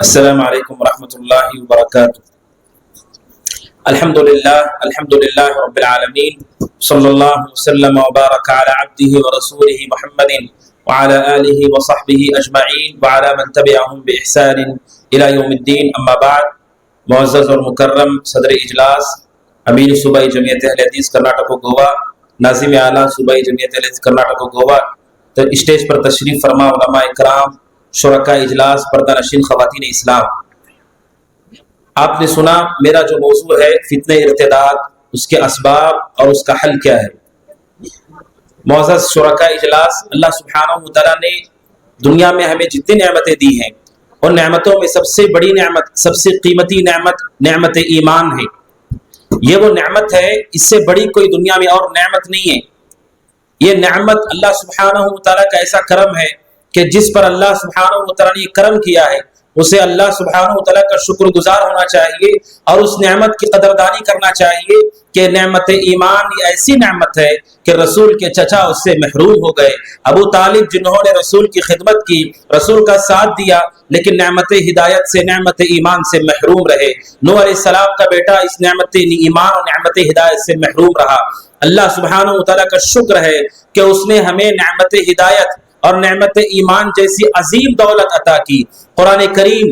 السلام علیکم ورحمۃ اللہ وبرکاتہ۔ الحمدللہ رب العالمین، صلی اللہ وسلم وبارک علی عبدہ ورسولہ محمد وعلی آلہ وصحبہ اجمعین وعلی من تبعہم بإحسان الی یوم الدین، اما بعد۔ معزز اور مکرم صدر اجلاس، امیر صوبائی جمعیت اہل حدیث کرناٹک و گوا، ناظم اعلیٰ صوبائی جمعیت اہل حدیث کرناٹک و گوا، اسٹیج پر تشریف فرما علماء کرام، شرکاء اجلاس، پردہ نشین خواتین اسلام، آپ نے سنا میرا جو موضوع ہے فتنہ ارتداد، اس کے اسباب اور اس کا حل کیا ہے۔ معزز شرکاء اجلاس، اللہ سبحانہ وتعالیٰ نے دنیا میں ہمیں جتنی نعمتیں دی ہیں، ان نعمتوں میں سب سے بڑی نعمت، سب سے قیمتی نعمت ایمان ہے۔ یہ وہ نعمت ہے، اس سے بڑی کوئی دنیا میں اور نعمت نہیں ہے۔ یہ نعمت اللہ سبحانہ وتعالیٰ کا ایسا کرم ہے کہ جس پر اللہ سبحانہ وتعالیٰ نے یہ کرم کیا ہے، اسے اللہ سبحانہ وتعالیٰ کا شکر گزار ہونا چاہیے اور اس نعمت کی قدردانی کرنا چاہیے کہ نعمت ایمان یہ ایسی نعمت ہے کہ رسول کے چچا اس سے محروم ہو گئے۔ ابو طالب جنہوں نے رسول کی خدمت کی، رسول کا ساتھ دیا، لیکن نعمت ہدایت سے، نعمت ایمان سے محروم رہے۔ نوح علیہ السلام کا بیٹا اس نعمت ایمان اور نعمت ہدایت سے محروم رہا۔ اللہ سبحانہ وتعالیٰ کا شکر ہے کہ اس نے ہمیں نعمت ہدایت اور نعمت ایمان جیسی عظیم دولت عطا کی۔ قرآن کریم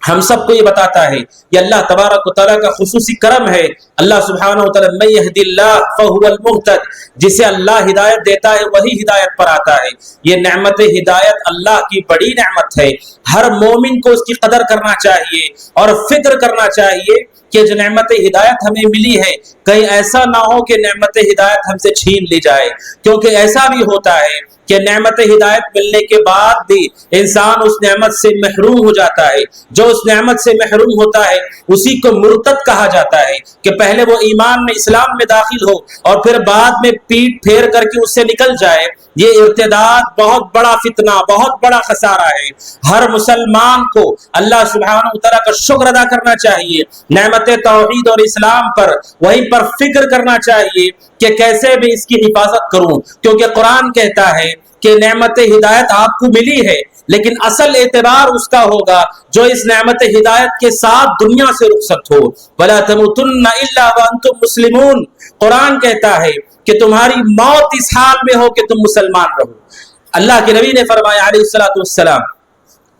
ہم سب کو یہ بتاتا ہے، یہ اللہ تبارک و تعالیٰ کا خصوصی کرم ہے۔ اللہ سبحانہ وتعالیٰ من یہد اللہ فہو المہتد، جسے اللہ ہدایت دیتا ہے وہی ہدایت پر آتا ہے۔ یہ نعمت ہدایت اللہ کی بڑی نعمت ہے، ہر مومن کو اس کی قدر کرنا چاہیے اور فکر کرنا چاہیے کہ جو نعمت ہدایت ہمیں ملی ہے، کہیں ایسا نہ ہو کہ نعمت ہدایت ہم سے چھین لی جائے، کیونکہ ایسا بھی ہوتا ہے کہ نعمت ہدایت ملنے کے بعد بھی انسان اس نعمت سے محروم ہو جاتا ہے۔ جو اس نعمت سے محروم ہوتا ہے اسی کو مرتد کہا جاتا ہے، کہ پہلے وہ ایمان میں، اسلام میں داخل ہو اور پھر بعد میں پیٹ پھیر کر کے اس سے نکل جائے۔ یہ ارتداد بہت بڑا فتنہ، بہت بڑا خسارہ ہے۔ ہر مسلمان کو اللہ سبحانہ وتعالیٰ کا شکر ادا کرنا چاہیے، نعمت توحید اور اسلام پر وہیں پر فکر کرنا چاہیے کہ کیسے بھی اس کی حفاظت کروں، کیونکہ قرآن کہتا ہے کہ نعمت ہدایت آپ کو ملی ہے، لیکن اصل اعتبار اس کا ہوگا جو اس نعمت ہدایت کے ساتھ دنیا سے رخصت ہو۔ وَلَا تَمُوتُنَّ إِلَّا وَأَنْتُمْ مُسْلِمُونَ، قرآن کہتا ہے کہ تمہاری موت اس حال میں ہو کہ تم مسلمان رہو۔ اللہ کے نبی نے فرمایا علیہ الصلوۃ والسلام،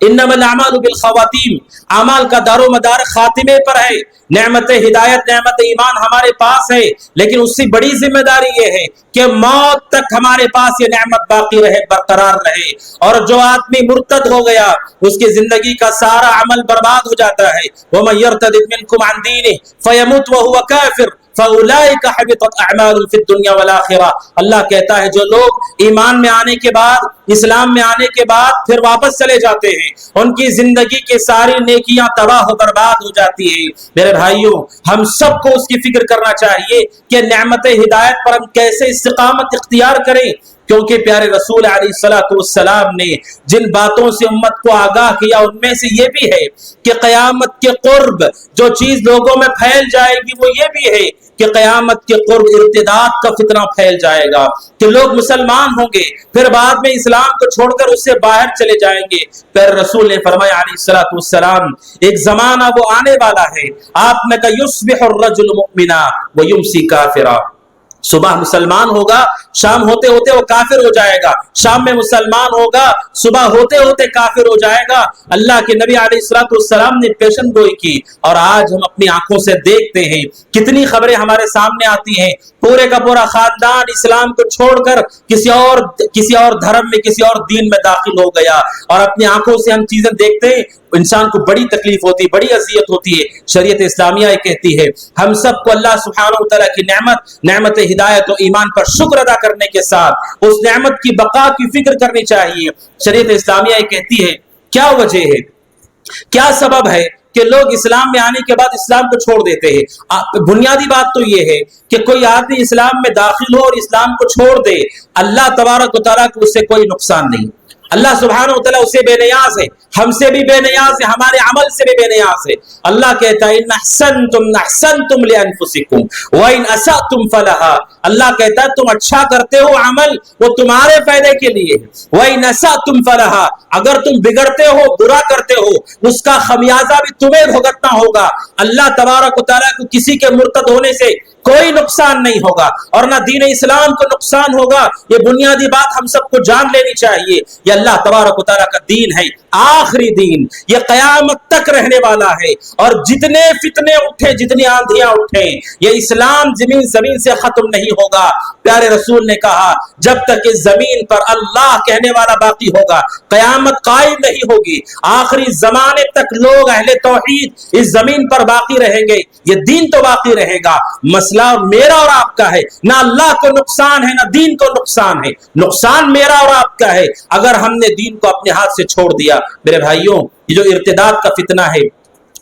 انما الاعمال بالخواتیم، اعمال کا دار و مدار خاتمے پر ہے۔ نعمت ہدایت، نعمت ایمان ہمارے پاس ہے، لیکن اس سے بڑی ذمہ داری یہ ہے کہ موت تک ہمارے پاس یہ نعمت باقی رہے، برقرار رہے۔ اور جو آدمی مرتد ہو گیا اس کی زندگی کا سارا عمل برباد ہو جاتا ہے۔ وَمَن يَرْتَدِدْ مِنْكُمْ عَنْ دِينِهِ فَيَمُتْ وَهُوَ كَافِرٌ فَأُولَٰئِكَ حَبِطَتْ أَعْمَالُهُمْ فِي الدُّنْيَا وَالْآخِرَةِ۔ اللہ کہتا ہے جو لوگ ایمان میں آنے کے بعد، اسلام میں آنے کے بعد پھر واپس چلے جاتے ہیں، ان کی زندگی کی ساری نیکیاں تباہ و برباد ہو جاتی ہیں۔ میرے بھائیوں، ہم سب کو اس کی فکر کرنا چاہیے کہ نعمت ہدایت پر ہم کیسے استقامت اختیار کریں، کیونکہ پیارے رسول علیہ الصلوۃ والسلام نے جن باتوں سے امت کو آگاہ کیا ان میں سے یہ بھی ہے کہ قیامت کے قرب جو چیز لوگوں میں پھیل جائے گی وہ یہ بھی ہے کہ قیامت کے قرب ارتداد کا فتنہ پھیل جائے گا، کہ لوگ مسلمان ہوں گے پھر بعد میں اسلام کو چھوڑ کر اس سے باہر چلے جائیں گے۔ پھر رسول نے فرمایا علیہ الصلوۃ والسلام، ایک زمانہ وہ آنے والا ہے، آپ میں کا یصبح الرجل مؤمنا ویمسی کافرا، صبح مسلمان ہوگا، شام ہوتے ہوتے وہ کافر ہو جائے گا، شام میں مسلمان ہوگا، صبح ہوتے ہوتے کافر ہو جائے گا۔ اللہ کے نبی علیہ الصلوۃ والسلام نے پیشن گوئی کی، اور آج ہم اپنی آنکھوں سے دیکھتے ہیں کتنی خبریں ہمارے سامنے آتی ہیں، پورے کا پورا خاندان اسلام کو چھوڑ کر کسی اور دھرم میں، کسی اور دین میں داخل ہو گیا، اور اپنی آنکھوں سے ہم چیزیں دیکھتے ہیں، انسان کو بڑی تکلیف ہوتی ہے، بڑی اذیت ہوتی ہے۔ شریعت اسلامیہ یہ کہتی ہے ہم سب کو اللہ سبحانہ وتعالیٰ کی نعمت ہدایت و ایمان پر شکر ادا کرنے کے ساتھ اس نعمت کی بقا کی فکر کرنی چاہیے۔ شریعت اسلامیہ یہ کہتی ہے کیا وجہ ہے، کیا سبب ہے کہ لوگ اسلام میں آنے کے بعد اسلام کو چھوڑ دیتے ہیں۔ بنیادی بات تو یہ ہے کہ کوئی آدمی اسلام میں داخل ہو اور اسلام کو چھوڑ دے، اللہ تبارک و تعالیٰ کو اس سے کوئی نقصان نہیں، اللہ سبحانہ وتعالیٰ اسے بے نیاز ہے، ہم سے بھی بے نیاز ہے, ہمارے عمل سے بھی بے نیاز ہے. اللہ کہتا ہے ان احسنتم احسنتم لانفسکم وان اسأتم فلہا. اللہ کہتا ہے تم اچھا کرتے ہو عمل وہ تمہارے فائدے کے لیے, وان اسأتم فلہا, اگر تم بگڑتے ہو برا کرتے ہو اس کا خمیازہ بھی تمہیں بھگتنا ہوگا. اللہ تبارک و تعالیٰ کو کسی کے مرتد ہونے سے کوئی نقصان نہیں ہوگا اور نہ دین اسلام کو نقصان ہوگا. یہ بنیادی بات ہم سب کو جان لینی چاہیے. یہ اللہ تبارک و تعالیٰ کا دین ہے, آخری دین, یہ قیامت تک رہنے والا ہے. اور جتنے فتنے اٹھے, جتنی آندھیاں اٹھیں, یہ اسلام زمین سے ختم نہیں ہوگا. پیارے رسول نے کہا جب تک اس زمین پر اللہ کہنے والا باقی ہوگا قیامت قائم نہیں ہوگی. آخری زمانے تک لوگ اہل توحید اس زمین پر باقی رہیں گے, یہ دین تو باقی رہے گا. مسئلہ میرا اور آپ کا ہے, نہ اللہ کو نقصان ہے نہ دین کو نقصان ہے. نقصان میرا اور آپ کا ہے اگر ہم نے دین کو اپنے ہاتھ سے چھوڑ دیا. میرے بھائیوں, یہ جو ارتداد کا فتنہ ہے,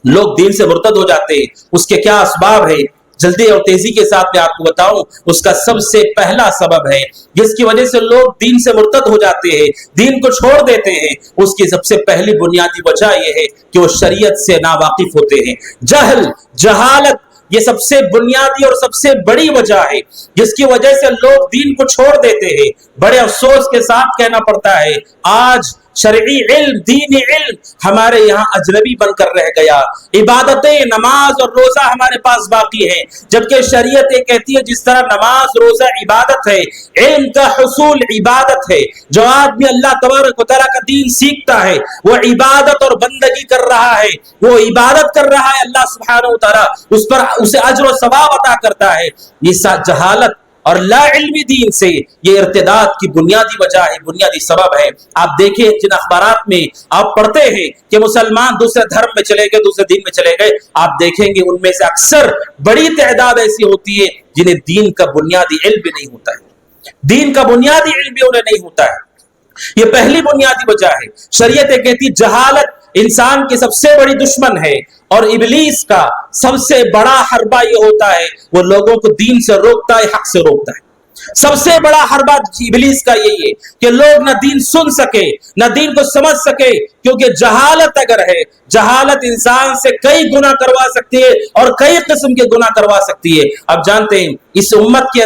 لوگ دین سے مرتد ہو جاتے ہیں, اس کے کیا اسباب ہے جلدی اور تیزی کے ساتھ میں آپ کو بتاؤں. اس کا سب سے پہلا سبب ہے جس کی وجہ سے لوگ دین سے مرتد ہو جاتے ہیں, دین کو چھوڑ دیتے ہیں, اس کی سب سے پہلی بنیادی وجہ یہ ہے کہ وہ شریعت سے ناواقف ہوتے ہیں. جہالت یہ سب سے بنیادی اور سب سے بڑی وجہ ہے جس کی وجہ سے لوگ دین کو چھوڑ دیتے ہیں. بڑے افسوس کے ساتھ کہنا پڑتا ہے آج شرعی علم, دینی علم ہمارے یہاں اجنبی بن کر رہ گیا. عبادتیں, نماز اور روزہ ہمارے پاس باقی ہیں, جبکہ شریعت یہ کہتی ہے جس طرح نماز روزہ عبادت ہے, علم کا حصول عبادت ہے. جو آدمی اللہ تبارک و تعالیٰ کا دین سیکھتا ہے وہ عبادت اور بندگی کر رہا ہے, وہ عبادت کر رہا ہے. اللہ سبحانہ و تعالیٰ اس پر اسے اجر و ثواب عطا کرتا ہے. یہ جہالت اور لا علمی دین سے یہ ارتداد کی بنیادی وجہ ہے, بنیادی سبب ہے. آپ دیکھیں جن اخبارات میں آپ پڑھتے ہیں کہ مسلمان دوسرے دھرم میں چلے گئے, دوسرے دین میں چلے گئے, آپ دیکھیں گے ان میں سے اکثر بڑی تعداد ایسی ہوتی ہے جنہیں دین کا بنیادی علم بھی نہیں ہوتا ہے, دین کا بنیادی علم بھی انہیں نہیں ہوتا ہے. یہ پہلی بنیادی وجہ ہے. شریعت کہتی جہالت انسان کی سب سے بڑی دشمن ہے, اور ابلیس کا سب سے بڑا حربہ یہ ہوتا ہے وہ لوگوں کو دین سے روکتا ہے, حق سے روکتا ہے. سب سے بڑا حربہ ابلیس کا یہی ہے کہ لوگ نہ دین سن سکے نہ دین کو سمجھ سکے, کیونکہ جہالت اگر ہے, جہالت انسان سے کئی گناہ کروا سکتی ہے اور کئی قسم کے گناہ کروا سکتی ہے. اب جانتے ہیں اس امت کی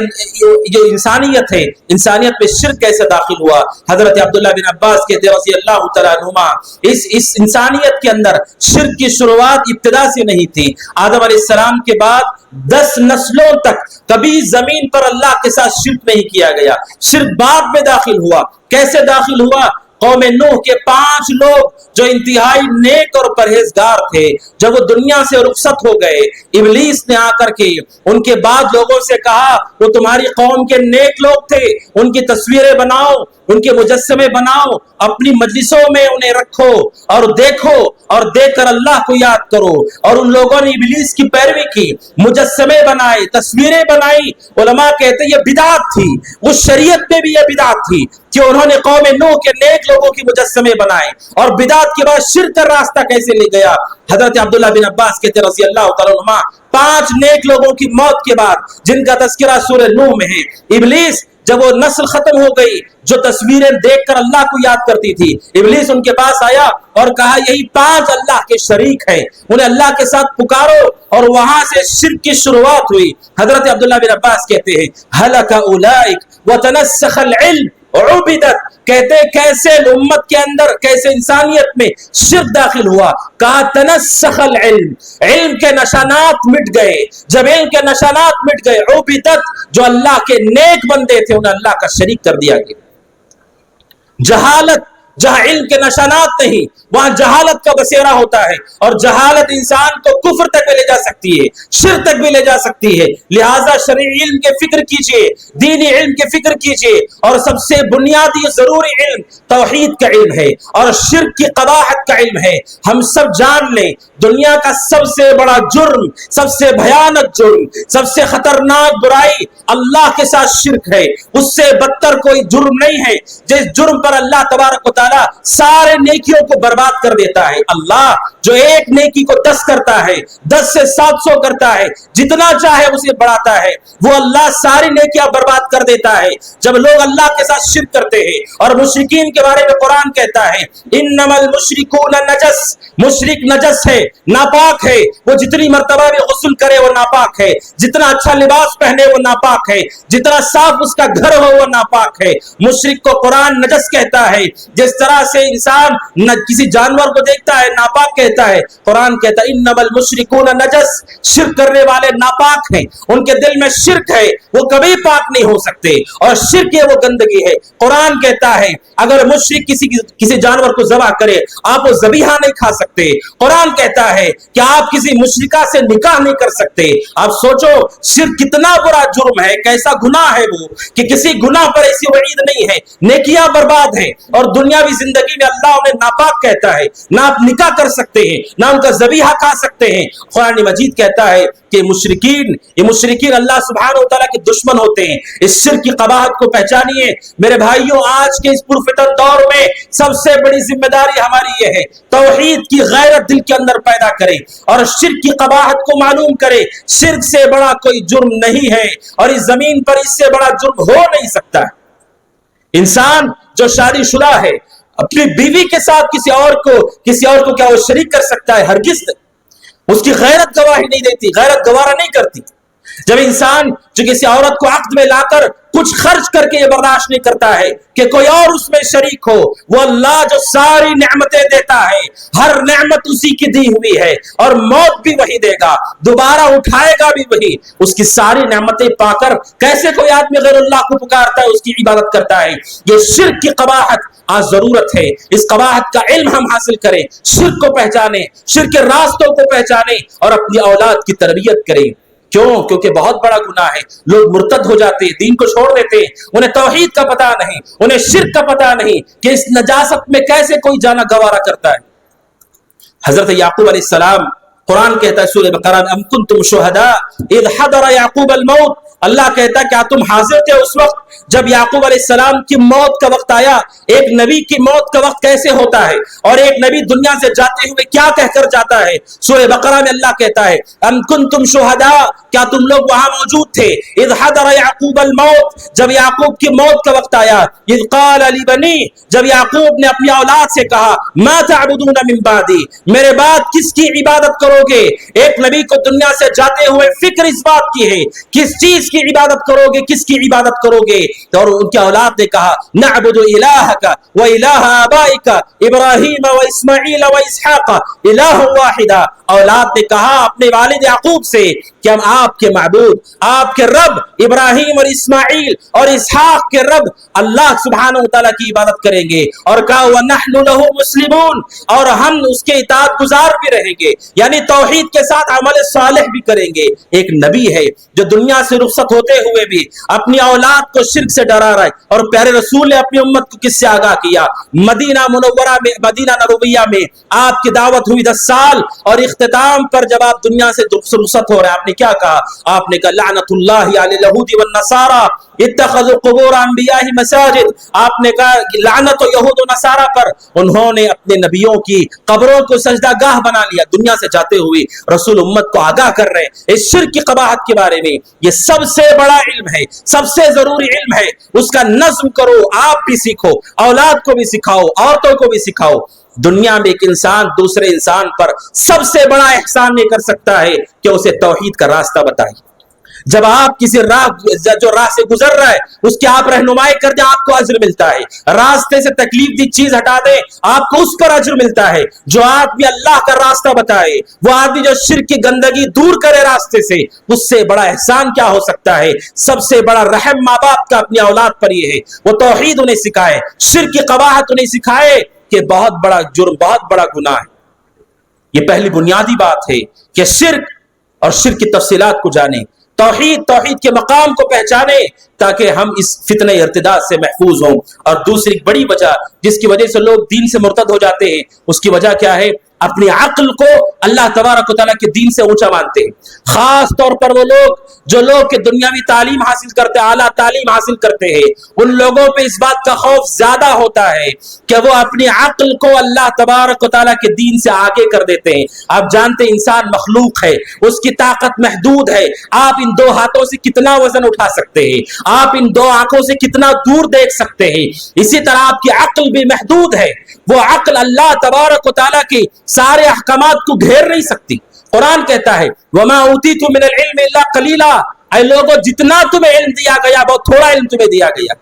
جو انسانیت ہے, انسانیت میں شرک کیسے داخل ہوا. حضرت عبداللہ بن عباس کہتے ہیں رضی اللہ تعالیٰ عنہما, اس انسانیت کے اندر شرک کی شروعات ابتدا سے نہیں تھی. آدم علیہ السلام کے بعد 10 نسلوں تک کبھی زمین پر اللہ کے ساتھ شرک نہیں کیا گیا. شرک بعد میں داخل ہوا. کیسے داخل ہوا؟ قوم نوح کے 5 لوگ جو انتہائی نیک اور پرہیزگار تھے, جب وہ دنیا سے رخصت ہو گئے, ابلیس نے آ کر کے ان کے بعد لوگوں سے کہا وہ تمہاری قوم کے نیک لوگ تھے, ان کی تصویریں بناؤ, ان کے مجسمے بناؤ, اپنی مجلسوں میں انہیں رکھو اور دیکھو, اور دیکھ کر اللہ کو یاد کرو. اور ان لوگوں نے ابلیس کی پیروی کی, مجسمے بنائے, تصویریں بنائی. علماء کہتے یہ بدعت تھی, اس شریعت میں بھی یہ بدعت تھی کہ انہوں نے قوم نوح کے نیک لوگوں کی مجسمے بنائے. اور بدعت کے بعد شرک کا راستہ کیسے لے گیا؟ حضرت عبداللہ بن عباس کہتے رضی اللہ تعالیٰ عنہما, 5 نیک لوگوں کی موت کے بعد جن کا تذکرہ سورہ نوح میں ہے, ابلیس جب وہ نسل ختم ہو گئی جو تصویریں دیکھ کر اللہ کو یاد کرتی تھی, ابلیس ان کے پاس آیا اور کہا یہی 5 اللہ کے شریک ہیں, انہیں اللہ کے ساتھ پکارو, اور وہاں سے شرک کی شروعات ہوئی. حضرت عبداللہ بن عباس کہتے ہیں ہلک اولئک وتنسخ العلم عبدت, کہتے کیسے امت کے اندر, کیسے انسانیت میں شرک داخل ہوا. کہا تنسخ العلم, علم کے نشانات مٹ گئے. جب علم کے نشانات مٹ گئے, عبدت, جو اللہ کے نیک بندے تھے انہیں اللہ کا شریک کر دیا گیا. جہالت, جہاں علم کے نشانات نہیں وہاں جہالت کا بسیرا ہوتا ہے, اور جہالت انسان کو کفر تک بھی لے جا سکتی ہے, شرک تک بھی لے جا سکتی ہے. لہٰذا شرعی علم کے فکر کیجئے, دینی علم کے فکر کیجئے, اور سب سے بنیادی ضروری علم توحید کا علم ہے اور شرک کی قباحت کا علم ہے. ہم سب جان لیں دنیا کا سب سے بڑا جرم, سب سے بھیانک جرم, سب سے خطرناک برائی اللہ کے ساتھ شرک ہے. اس سے بدتر کوئی جرم نہیں ہے. جس جرم پر اللہ تبارک و تعالیٰ تعالیٰ سارے نیکیوں کو برباد کر دیتا ہے. اللہ جو ایک نیکی کو 10 کرتا ہے، 10 سے 700 کرتا ہے، جتنا چاہے اسے بڑھاتا ہے، وہ اللہ ساری نیکیاں برباد کر دیتا ہے. جب لوگ اللہ کے ساتھ شرک کرتے ہیں، اور مشرکین کے بارے میں قرآن کہتا ہے انما المشرکون نجس، مشرک نجس ہے، ناپاک ہے. وہ جتنی مرتبہ بھی غسل کرے وہ ناپاک ہے، جتنا اچھا لباس پہنے وہ ناپاک ہے، جتنا صاف اس کا گھر ہو وہ ناپاک ہے. مشرک کو قرآن نجس کہتا ہے. جس طرح سے انسان کسی جانور کو دیکھتا ہے ناپاک کہتا ہے، قرآن کہتا ہے انما المشرکون نجس، شرک کرنے والے ناپاک ہیں، ان کے دل میں شرک ہے، وہ کبھی پاک نہیں ہو سکتے، اور شرک ہے وہ گندگی ہے. قرآن کہتا ہے اگر مشرک کسی جانور کو ذبح کرے آپ وہ ذبیحہ نہیں کھا سکتے. قرآن کہتا ہے کہ آپ کسی مشرکہ سے نکاح نہیں کر سکتے. آپ سوچو شرک کتنا برا جرم ہے، کیسا گناہ ہے وہ، کہ کسی گناہ پر ایسی وعید نہیں ہے. نیکیاں برباد ہیں، اور دنیاوی زندگی میں اللہ انہیں ناپاک کہتا ہے. نہ آپ نکاح کر سکتے ہیں، نہ ان کا ذبیحہ کھا سکتے ہیں. قرآن مجید کہتا ہے کہ یہ مشرکین اللہ سبحانہ و تعالیٰ کے دشمن ہوتے ہیں. اس شرک کی قباحت کو پہچانیے میرے بھائیوں. آج کے اس پرفتن دور میں سب سے بڑی ذمہ داری ہماری یہ ہے توحید کی غیرت دل کے اندر پیدا کریں اور شرک کی قباحت کو معلوم کریں. شرک سے بڑا کوئی جرم نہیں ہے، اور اس زمین پر اس سے بڑا جرم ہو نہیں سکتا. انسان جو شادی شدہ ہے اپنی بیوی کے ساتھ کسی اور کو کیا وہ شریک کر سکتا ہے؟ ہرگز نہیں. اس کی غیرت گواہی نہیں دیتی، غیرت گوارا نہیں کرتی. جب انسان جو کسی عورت کو عقد میں لا کر کچھ خرچ کر کے یہ برداشت نہیں کرتا ہے کہ کوئی اور اس میں شریک ہو، وہ اللہ جو ساری نعمتیں دیتا ہے، ہر نعمت اسی کی دی ہوئی ہے، اور موت بھی وہی دے گا، دوبارہ اٹھائے گا بھی وہی. اس کی ساری نعمتیں پا کر کیسے کوئی آدمی غیر اللہ کو پکارتا ہے، اس کی عبادت کرتا ہے؟ یہ شرک کی قباحت آج ضرورت ہے. اس قباحت کا علم ہم حاصل کریں، شرک کو پہچانیں، شرک کے راستوں کو پہچانیں، اور اپنی اولاد کی تربیت کریں. کیوں؟ کیونکہ بہت بڑا گناہ ہے. لوگ مرتد ہو جاتے ہیں، دین کو چھوڑ دیتے ہیں، انہیں توحید کا پتہ نہیں، انہیں شرک کا پتہ نہیں کہ اس نجاست میں کیسے کوئی جانا گوارا کرتا ہے. حضرت یعقوب علیہ السلام، قرآن کہتا ہے سورہ بقرہ ام کنتم شہداء اذ حضر یعقوب الموت، اللہ کہتا ہے کیا تم حاضر تھے اس وقت جب یعقوب علیہ السلام کی موت کا وقت آیا؟ ایک نبی کی موت کا وقت کیسے ہوتا ہے، اور ایک نبی دنیا سے جاتے ہوئے کیا کہہ کر جاتا ہے؟ سورہ بقرہ میں اللہ کہتا ہے ام کنتم شہداء، کیا تم لوگ وہاں موجود تھے؟ اذ حضر یعقوب الموت، جب یعقوب کی موت کا وقت آیا. اذ قال لبنی، جب یعقوب نے اپنی اولاد سے کہا ما تعبدون من بعدی، میرے بعد کس کی عبادت کرو گے؟ ایک نبی کو دنیا سے جاتے ہوئے فکر اس بات کی ہے کس چیز کی عبادت کرو گے، کس کی عبادت کرو گے؟ اور ان کی اولاد نے کہا نعبد الہک و الہ آبائک ابراہیم و اسماعیل و اسحاق الہ واحدا. اولاد نے کہا اپنے والد یعقوب سے کہ ہم آپ کے معبود، آپ کے رب ابراہیم اور اسماعیل اور اسحاق کے رب اللہ سبحانہ و تعالیٰ کی عبادت کریں گے. اور کہا وَنَحْنُ لَهُ مُسْلِمُونَ، اور ہم اس کے اطاعت گزار بھی رہیں گے، یعنی توحید کے ساتھ عمل صالح بھی کریں گے. ایک نبی ہے جو دنیا سے رخصت ہوتے ہوئے بھی اپنی اولاد کو شرک سے ڈرا رہا ہے، اور پیارے رسول نے اپنی امت کو کس سے آگاہ کیا؟ مدینہ منورہ میں، مدینہ نبویہ میں آپ کی دعوت ہوئی 10 سال، اور اختتام پر جب آپ دنیا سے رخصت ہو رہے ہیں آپ نے کیا کہا؟ آپ نے کہا لعنت اللہ علی الیہود والنصارى اتخذوا قبور انبیاء مساجد. آپ نے کہا لعنت و یہود و نصارہ پر، انہوں نے اپنے نبیوں کی قبروں کو سجدہ گاہ بنا لیا. دنیا سے جاتے ہوئے رسول امت کو آگاہ کر رہے ہیں اس شرک کی قباحت کے بارے میں. یہ سب سے بڑا علم ہے، سب سے ضروری علم ہے، اس کا نظم کرو، آپ بھی سیکھو، اولاد کو بھی سکھاؤ، عورتوں کو بھی سکھاؤ. دنیا میں ایک انسان دوسرے انسان پر سب سے بڑا احسان یہ کر سکتا ہے کہ اسے توحید کا راستہ بتائے. جب آپ کسی جو راہ سے گزر رہا ہے اس کی آپ رہنمائی کر دیں آپ کو اجر ملتا ہے. راستے سے تکلیف دی چیز ہٹا دیں آپ کو اس پر اجر ملتا ہے. جو آدمی اللہ کا راستہ بتائے، وہ آدمی جو شرک کی گندگی دور کرے راستے سے، اس سے بڑا احسان کیا ہو سکتا ہے؟ سب سے بڑا رحم ماں باپ کا اپنی اولاد پر یہ ہے، وہ توحید انہیں سکھائے، شرک کی قباحت انہیں سکھائے کہ بہت بڑا جرم، بہت بڑا گناہ ہے. یہ پہلی بنیادی بات ہے کہ شرک اور شرک کی تفصیلات کو جانیں، توحید کے مقام کو پہچانے تاکہ ہم اس فتنہ ارتداد سے محفوظ ہوں. اور دوسری بڑی وجہ جس کی وجہ سے لوگ دین سے مرتد ہو جاتے ہیں، اس کی وجہ کیا ہے؟ اپنی عقل کو اللہ تبارک و تعالیٰ کے دین سے اونچا مانتے ہیں. خاص طور پر وہ لوگ جو لوگ کہ دنیاوی تعلیم حاصل کرتے ہیں، اعلیٰ تعلیم حاصل کرتے ہیں، ان لوگوں پہ اس بات کا خوف زیادہ ہوتا ہے کہ وہ اپنی عقل کو اللہ تبارک و تعالیٰ کے دین سے آگے کر دیتے ہیں. آپ جانتے ہیں انسان مخلوق ہے، اس کی طاقت محدود ہے. آپ ان دو ہاتھوں سے کتنا وزن اٹھا سکتے ہیں؟ آپ ان دو آنکھوں سے کتنا دور دیکھ سکتے ہیں؟ اسی طرح آپ کی عقل بھی محدود ہے. وہ عقل اللہ تبارک و تعالیٰ کے سارے احکامات کو گھیر نہیں سکتی. قرآن کہتا ہے وَمَا أُوتِيتُم مِّنَ الْعِلْمِ إِلَّا قَلِيلًا، اے لوگوں جتنا تمہیں علم دیا گیا بہت تھوڑا علم تمہیں دیا گیا.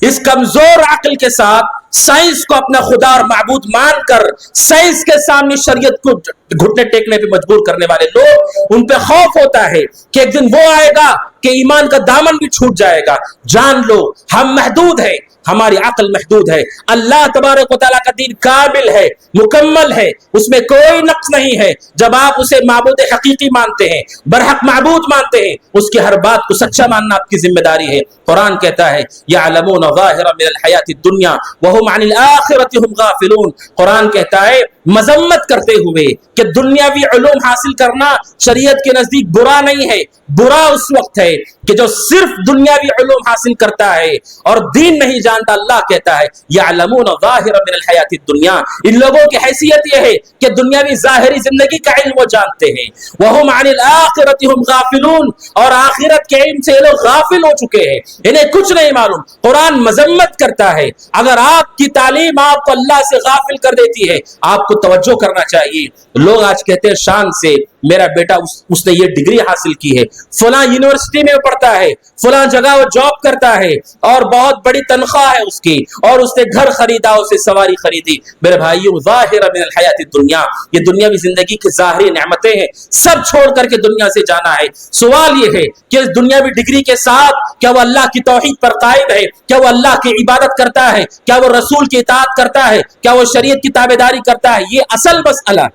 اس کمزور عقل کے ساتھ سائنس کو اپنا خدا اور معبود مان کر سائنس کے سامنے شریعت کو گھٹنے ٹیکنے پہ مجبور کرنے والے لوگ، ان پہ خوف ہوتا ہے کہ ایک دن وہ آئے گا کہ ایمان کا دامن بھی چھوٹ جائے گا. جان لو ہم محدود ہیں، ہماری عقل محدود ہے. اللہ تبارک و تعالیٰ کا دین کامل ہے، مکمل ہے، اس میں کوئی نقص نہیں ہے. جب آپ اسے معبود حقیقی مانتے ہیں، برحق معبود مانتے ہیں، اس کی ہر بات کو سچا ماننا آپ کی ذمہ داری ہے. قرآن کہتا ہے یعلمون ظاہرا من الحیات الدنیا وہم عن الآخرۃ ہم غافلون. قرآن کہتا ہے مذمت کرتے ہوئے کہ دنیاوی علوم حاصل کرنا شریعت کے نزدیک برا نہیں ہے. برا اس وقت ہے کہ جو صرف دنیاوی علوم حاصل کرتا ہے اور دین نہیں جانتا. اللہ کہتا ہے یعلمون ظاہرا من الحیات الدنیا، ان لوگوں کی حیثیت یہ ہے کہ دنیاوی ظاہری زندگی کا علم وہ جانتے ہیں. وہم عن الآخرۃ ہم غافلون، اور آخرت کے علم سے یہ لوگ غافل ہو چکے ہیں، انہیں کچھ نہیں معلوم. قرآن مذمت کرتا ہے اگر آپ کی تعلیم آپ کو اللہ سے غافل کر دیتی ہے، آپ کو توجہ کرنا چاہیے. لوگ آج کہتے ہیں شان سے میرا بیٹا اس نے یہ ڈگری حاصل کی ہے، فلاں یونیورسٹی میں پڑھتا ہے، فلاں جگہ وہ جاب کرتا ہے اور بہت بڑی تنخواہ ہے اس کی، اور اس نے گھر خریدا، اسے سواری خریدی. میرے بھائیو ظاہر من الحیات الدنیا، یہ دنیاوی زندگی کی ظاہری نعمتیں ہیں، سب چھوڑ کر کے دنیا سے جانا ہے. سوال یہ ہے کہ اس دنیاوی ڈگری کے ساتھ کیا وہ اللہ کی توحید پر قائم ہے؟ کیا وہ اللہ کی عبادت کرتا ہے؟ کیا وہ رسول کی اطاعت کرتا ہے؟ کیا وہ شریعت کی تابعداری کرتا ہے؟ یہ اصل مسئلہ.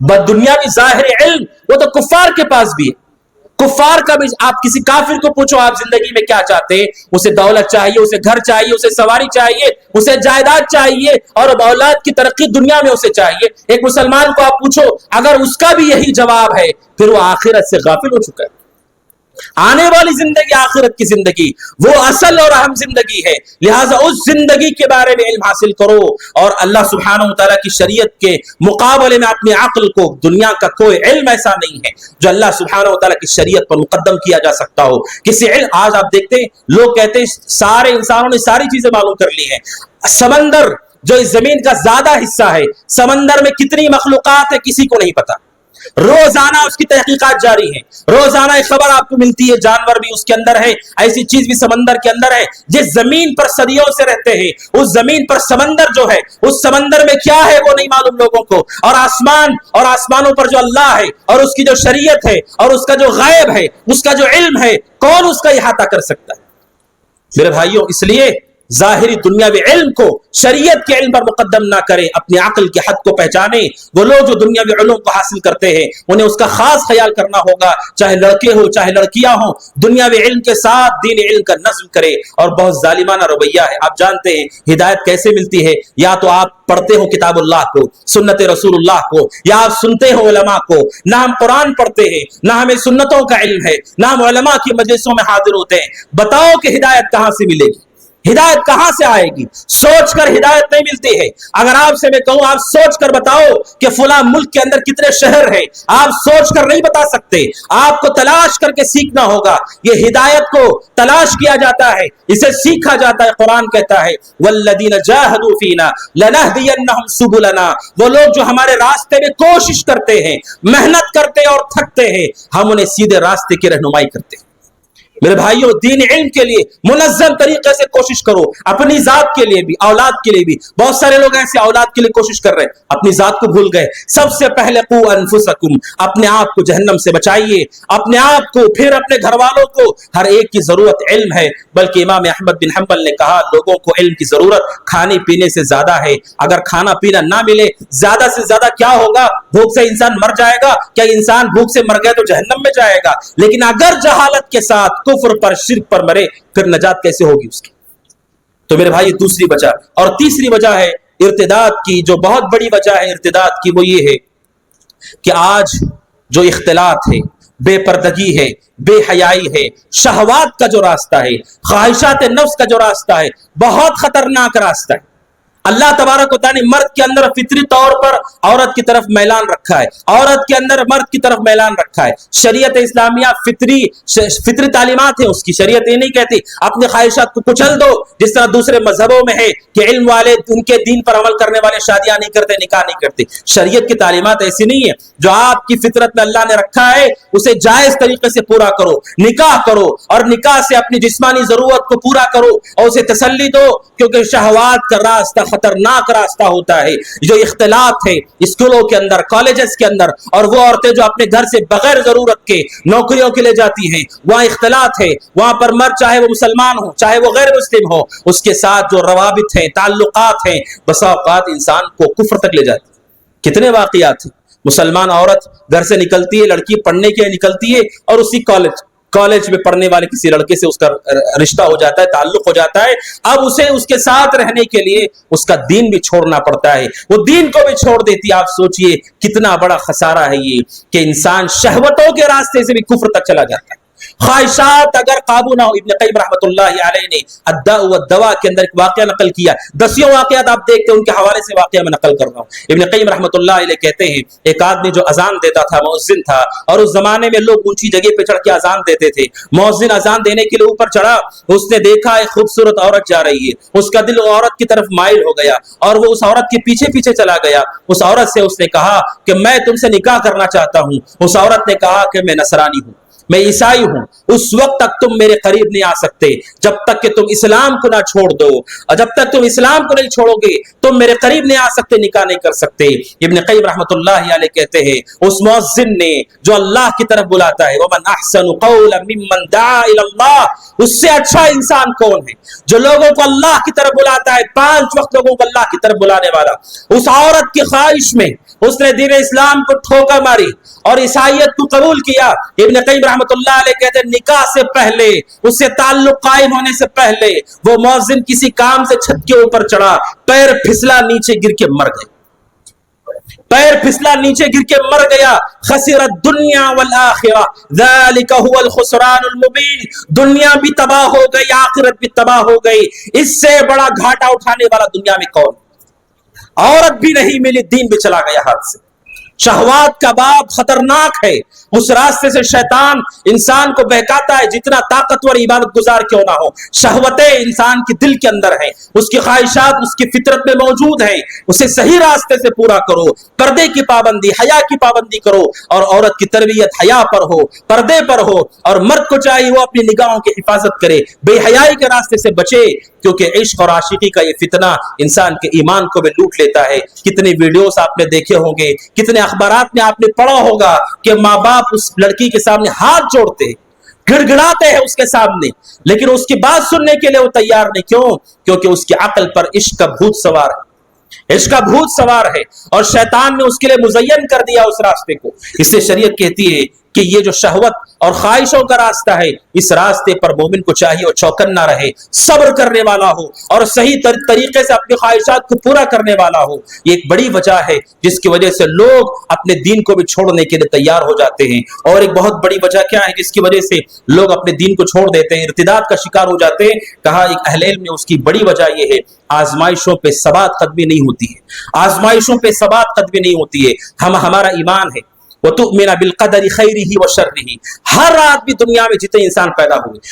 بس دنیاوی ظاہر علم وہ تو کفار کے پاس بھی ہے. کفار کا بھی، آپ کسی کافر کو پوچھو آپ زندگی میں کیا چاہتے ہیں، اسے دولت چاہیے، اسے گھر چاہیے، اسے سواری چاہیے، اسے جائیداد چاہیے، اور اولاد کی ترقی دنیا میں اسے چاہیے. ایک مسلمان کو آپ پوچھو اگر اس کا بھی یہی جواب ہے، پھر وہ آخرت سے غافل ہو چکا ہے. آنے والی زندگی آخرت کی زندگی وہ اصل اور اہم زندگی ہے. لہٰذا اس زندگی کے بارے میں علم حاصل کرو، اور اللہ سبحانہ و تعالیٰ کی شریعت کے مقابلے میں اپنی عقل کو، دنیا کا کوئی علم ایسا نہیں ہے جو اللہ سبحانہ و تعالیٰ کی شریعت پر مقدم کیا جا سکتا ہو. کسی علم، آج آپ دیکھتے ہیں لوگ کہتے ہیں سارے انسانوں نے ساری چیزیں معلوم کر لی ہیں. سمندر جو اس زمین کا زیادہ حصہ ہے، سمندر میں کتنی مخلوقات ہے کسی کو نہیں پتا. روزانہ اس کی تحقیقات جاری ہیں، روزانہ ایک خبر آپ کو ملتی ہے، جانور بھی اس کے اندر ہے، ایسی چیز بھی سمندر کے اندر ہے. جس زمین پر صدیوں سے رہتے ہیں اس زمین پر سمندر جو ہے، اس سمندر میں کیا ہے وہ نہیں معلوم لوگوں کو. اور آسمان اور آسمانوں پر جو اللہ ہے اور اس کی جو شریعت ہے اور اس کا جو غیب ہے، اس کا جو علم ہے، کون اس کا احاطہ کر سکتا ہے؟ میرے بھائیوں، اس لیے ظاہری دنیاوی علم کو شریعت کے علم پر مقدم نہ کریں، اپنی عقل کے حد کو پہچانیں. وہ لوگ جو دنیاوی علوم کو حاصل کرتے ہیں انہیں اس کا خاص خیال کرنا ہوگا، چاہے لڑکے ہو چاہے لڑکیاں ہوں. دنیاوی علم کے ساتھ دین علم کا نظم کرے. اور بہت ظالمانہ رویہ ہے. آپ جانتے ہیں ہدایت کیسے ملتی ہے؟ یا تو آپ پڑھتے ہو کتاب اللہ کو، سنت رسول اللہ کو، یا آپ سنتے ہو علماء کو. نہ ہم قرآن پڑھتے ہیں، نہ ہمیں سنتوں کا علم ہے، نہ ہم علماء کی مجلسوں میں حاضر ہوتے ہیں. بتاؤ کہ ہدایت کہاں سے ملے گی؟ ہدایت کہاں سے آئے گی؟ سوچ کر ہدایت نہیں ملتی ہے. اگر آپ سے میں کہوں آپ سوچ کر بتاؤ کہ فلاں ملک کے اندر کتنے شہر ہیں، آپ سوچ کر نہیں بتا سکتے. آپ کو تلاش کر کے سیکھنا ہوگا. یہ ہدایت کو تلاش کیا جاتا ہے، اسے سیکھا جاتا ہے. قرآن کہتا ہے والذین جاہدوا فینا لنہدینہم سبلنا، وہ لوگ جو ہمارے راستے میں کوشش کرتے ہیں، محنت کرتے اور تھکتے ہیں، ہم انہیں سیدھے راستے کی رہنمائی کرتے ہیں. میرے بھائیوں، دین علم کے لیے منظم طریقے سے کوشش کرو، اپنی ذات کے لیے بھی، اولاد کے لیے بھی. بہت سارے لوگ ایسے اولاد کے لیے کوشش کر رہے ہیں، اپنی ذات کو بھول گئے. سب سے پہلے قوا انفسکم، اپنے آپ کو جہنم سے بچائیے، اپنے آپ کو، پھر اپنے گھر والوں کو. ہر ایک کی ضرورت علم ہے. بلکہ امام احمد بن حنبل نے کہا لوگوں کو علم کی ضرورت کھانے پینے سے زیادہ ہے. اگر کھانا پینا نہ ملے، زیادہ سے زیادہ کیا ہوگا؟ بھوک سے انسان مر جائے گا. کیا انسان بھوک سے مر گیا تو جہنم میں جائے گا؟ لیکن اگر جہالت کے ساتھ کفر پر شرک پر مرے پھر نجات کیسے ہوگی اس کی؟ تو میرے بھائی دوسری وجہ. اور تیسری وجہ ہے ارتداد کی، جو بہت بڑی وجہ ہے ارتداد کی، وہ یہ ہے کہ آج جو اختلاط ہے، بے پردگی ہے، بے حیائی ہے، شہوات کا جو راستہ ہے، خواہشات نفس کا جو راستہ ہے، بہت خطرناک راستہ ہے. اللہ تبارک و تعالیٰ نے مرد کے اندر فطری طور پر عورت کی طرف میلان رکھا ہے، عورت کے اندر مرد کی طرف میلان رکھا ہے. شریعت اسلامیہ فطری تعلیمات ہے اس کی. شریعت یہ نہیں کہتی اپنے خواہشات کو کچل دو، جس طرح دوسرے مذہبوں میں ہے کہ علم والے ان کے دین پر عمل کرنے والے شادیاں نہیں کرتے، نکاح نہیں کرتے. شریعت کی تعلیمات ایسی نہیں ہے. جو آپ کی فطرت میں اللہ نے رکھا ہے اسے جائز طریقے سے پورا کرو، نکاح کرو، اور نکاح سے اپنی جسمانی ضرورت کو پورا کرو اور اسے تسلی دو، کیونکہ شہوات کا راستہ خطرناک راستہ ہوتا ہے. جو اختلاط ہے اسکولوں کے اندر، کالجز کے اندر، اور وہ عورتیں جو اپنے گھر سے بغیر ضرورت کے نوکریوں کے لیے جاتی ہیں، وہاں اختلاط ہے. وہاں پر مرد چاہے وہ مسلمان ہو چاہے وہ غیر مسلم ہو، اس کے ساتھ جو روابط ہیں، تعلقات ہیں، بسا اوقات انسان کو کفر تک لے جاتی. کتنے واقعات ہیں. مسلمان عورت گھر سے نکلتی ہے، لڑکی پڑھنے کے لیے نکلتی ہے، اور اسی کالج میں پڑھنے والے کسی لڑکے سے اس کا رشتہ ہو جاتا ہے، تعلق ہو جاتا ہے. اب اسے اس کے ساتھ رہنے کے لیے اس کا دین بھی چھوڑنا پڑتا ہے، وہ دین کو بھی چھوڑ دیتی ہے. آپ سوچئے کتنا بڑا خسارہ ہے یہ کہ انسان شہوتوں کے راستے سے بھی کفر تک چلا جاتا ہے. خواہشات اگر قابو نہ ہو. ابن قیم رحمۃ اللہ علیہ نے الداء والدواء کے اندر ایک واقعہ نقل کیا. 10 واقعات آپ دیکھتے ہیں، ان کے حوالے سے واقعہ میں نقل کر رہا ہوں. ابن قیم رحمۃ اللہ علیہ کہتے ہیں ایک آدمی جو اذان دیتا تھا، مؤذن تھا، اور اس زمانے میں لوگ اونچی جگہ پہ چڑھ کے اذان دیتے تھے. مؤذن اذان دینے کے لیے اوپر چڑھا، اس نے دیکھا ایک خوبصورت عورت جا رہی ہے. اس کا دل عورت کی طرف مائل ہو گیا اور وہ اس عورت کے پیچھے پیچھے چلا گیا. اس عورت سے اس نے کہا کہ میں تم سے نکاح کرنا چاہتا ہوں. اس عورت نے کہا کہ میں نصرانی ہوں، میں عیسائی ہوں. اس وقت تک تم میرے قریب نہیں آ سکتے جب تک کہ تم اسلام کو نہ چھوڑ دو، اور جب تک تم اسلام کو نہیں چھوڑو گے تم میرے قریب نہیں آ سکتے، نکاح نہیں کر سکتے. ابن قیم رحمۃ اللہ علیہ کہتے ہیں اس مؤذن نے جو اللہ کی طرف بلاتا ہے، ومن احسن قولا ممن دعا الی اللہ، اس سے اچھا انسان کون ہے جو لوگوں کو اللہ کی طرف بلاتا ہے، 5 وقت لوگوں کو اللہ کی طرف بلانے والا. اس عورت کی خواہش میں اس نے دین اسلام کو ٹھوکر ماری اور عیسائیت کو قبول کیا. ابن قیم رحمۃ اللہ علیہ کہتے ہیں نکاح سے پہلے، اس سے تعلق قائم ہونے سے پہلے، وہ مؤذن کسی کام سے چھت کے اوپر چڑھا، پیر پھسلا، نیچے گر کے مر گئے. پیر پھسلا، نیچے گر کے مر گیا. خسر الدنیا والآخرہ ذالک هو الخسران المبین. دنیا بھی تباہ ہو گئی، آخرت بھی تباہ ہو گئی. اس سے بڑا گھاٹا اٹھانے والا دنیا میں کون؟ عورت بھی نہیں ملی، دین بھی چلا گیا ہاتھ سے. شہوات کا باب خطرناک ہے. اس راستے سے شیطان انسان کو بہکاتا ہے، جتنا طاقتور عبادت گزار کیوں نہ ہو. شہوتیں انسان کے دل کے اندر ہیں، اس کی خواہشات اس کی فطرت میں موجود ہیں. اسے صحیح راستے سے پورا کرو. پردے کی پابندی، حیا کی پابندی کرو، اور عورت کی تربیت حیا پر ہو، پردے پر ہو. اور مرد کو چاہیے وہ اپنی نگاہوں کی حفاظت کرے، بے حیائی کے راستے سے بچے، کیونکہ عشق اور عاشقی کا یہ فتنہ انسان کے ایمان کو بھی لوٹ لیتا ہے. کتنے ویڈیوز آپ نے دیکھے ہوں گے، کتنے اخبارات میں آپ نے پڑھا ہوگا کہ ماں باپ اس لڑکی کے سامنے ہاتھ جوڑتے ہیں، گڑ گڑاتے ہیں اس کے سامنے، لیکن اس کی بات سننے کے لیے وہ تیار نہیں. کیوں؟ کیونکہ اس کی عقل پر عشق کا بھوت سوار ہے، عشق کا بھوت سوار ہے، اور شیطان نے اس کے لیے مزین کر دیا اس راستے کو. اس سے شریعت کہتی ہے کہ یہ جو شہوت اور خواہشوں کا راستہ ہے، اس راستے پر مومن کو چاہیے وہ چوکن نہ رہے، صبر کرنے والا ہو، اور صحیح طریقے سے اپنی خواہشات کو پورا کرنے والا ہو. یہ ایک بڑی وجہ ہے جس کی وجہ سے لوگ اپنے دین کو بھی چھوڑنے کے لیے تیار ہو جاتے ہیں. اور ایک بہت بڑی وجہ کیا ہے جس کی وجہ سے لوگ اپنے دین کو چھوڑ دیتے ہیں، ارتداد کا شکار ہو جاتے ہیں؟ کہا ایک اہل علم نے اس کی بڑی وجہ یہ ہے آزمائشوں پہ ثبات قدمی نہیں ہوتی ہے. آزمائشوں پہ ثبات قدمی نہیں ہوتی ہے. ہمارا ایمان ہے وَتُؤْمِنَ بِالْقَدَرِ خَيْرِهِ وَشَرِّهِ. ہر آدمی دنیا میں جتنے انسان پیدا ہوئے،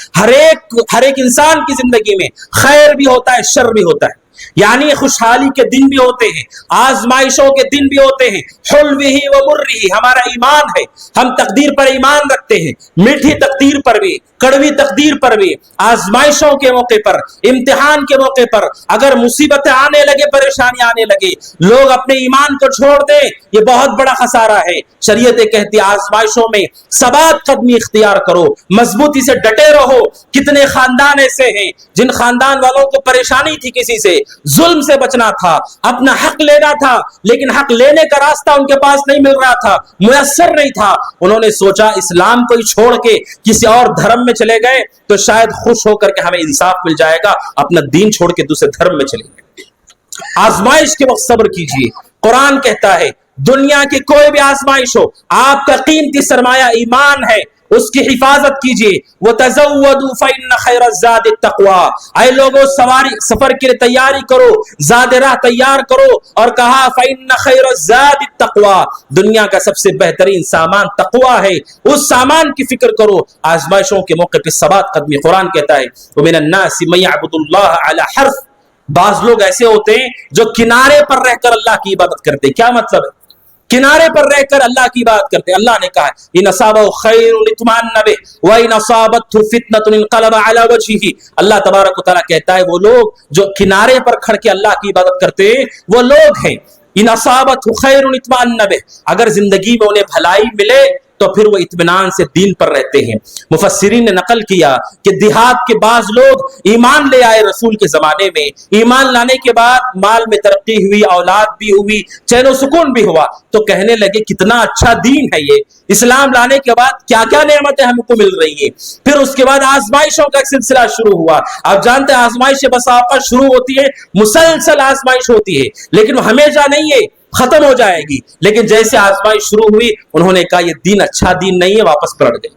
ہر ایک انسان کی زندگی میں خیر بھی ہوتا ہے، شر بھی ہوتا ہے. یعنی خوشحالی کے دن بھی ہوتے ہیں، آزمائشوں کے دن بھی ہوتے ہیں. حلوہ و مرہ ہمارا ایمان ہے، ہم تقدیر پر ایمان رکھتے ہیں، میٹھی تقدیر پر بھی، کڑوی تقدیر پر بھی. آزمائشوں کے موقع پر، امتحان کے موقع پر اگر مصیبتیں آنے لگے، پریشانی آنے لگے، لوگ اپنے ایمان کو چھوڑ دیں، یہ بہت بڑا خسارہ ہے. شریعت کہتی ہے آزمائشوں میں ثبات قدمی اختیار کرو، مضبوطی سے ڈٹے رہو. کتنے خاندان ایسے ہیں جن خاندان والوں کو پریشانی تھی کسی سے، ظلم سے بچنا تھا، اپنا حق لینا تھا، لیکن حق لینے کا راستہ ان کے پاس نہیں مل رہا تھا، میسر نہیں تھا۔ انہوں نے سوچا اسلام کو ہی چھوڑ کے کسی اور دھرم میں چلے گئے تو شاید خوش ہو کر کے ہمیں انصاف مل جائے گا، اپنا دین چھوڑ کے دوسرے دھرم میں چلے گئے۔ آزمائش کے وقت صبر کیجیے۔ قرآن کہتا ہے دنیا کی کوئی بھی آزمائش ہو، آپ کا قیمتی سرمایہ ایمان ہے، اس کی حفاظت کیجیے۔ وَتَزَوَّدُوا فَإِنَّ خَيْرَ الزَّادِ التَّقْوَىٰ، اے لوگوں سفر کے لیے تیاری کرو، زاد راہ تیار کرو، اور کہا فَإِنَّ خَيْرَ الزَّادِ التَّقْوَىٰ، دنیا کا سب سے بہترین سامان تقویٰ ہے، اس سامان کی فکر کرو۔ آزمائشوں کے موقع پہ ثبات قدمی۔ قرآن کہتا ہے وَمِنَ النَّاسِ مَن يَعْبُدُ اللَّهَ عَلَىٰ حَرْفٍ، بعض لوگ ایسے ہوتے ہیں جو کنارے پر رہ کر اللہ کی عبادت کرتے ہیں۔ کیا مطلب ہے؟ کنارے پر رہ کر اللہ کی بات کرتے۔ اللہ نے کہا ان اصابہ خیر اطمأن بہ وان اصابته فتنة انقلب على وجهه، اللہ تبارک و تعالیٰ کہتا ہے وہ لوگ جو کنارے پر کھڑ کے اللہ کی عبادت کرتے ہیں وہ لوگ ہیں ان اصابته خیر اطمأن بہ، اگر زندگی میں انہیں بھلائی ملے تو پھر وہ اطمینان سے دین پر رہتے ہیں۔ مفسرین نے نقل کیا کہ دیہات کے بعض لوگ ایمان لے آئے رسول کے زمانے میں، ایمان لانے کے بعد مال میں ترقی ہوئی، اولاد بھی ہوئی، چین و سکون بھی ہوا، تو کہنے لگے کتنا اچھا دین ہے یہ، اسلام لانے کے بعد کیا کیا نعمتیں ہم کو مل رہی ہیں۔ پھر اس کے بعد آزمائشوں کا ایک سلسلہ شروع ہوا۔ آپ جانتے ہیں آزمائشیں بس اوقات شروع ہوتی ہے، مسلسل آزمائش ہوتی ہے، لیکن وہ ہمیشہ نہیں ہے، ختم ہو جائے گی۔ لیکن جیسے آزمائش شروع ہوئی انہوں نے کہا یہ دین اچھا دین نہیں ہے، واپس پلٹ گئے۔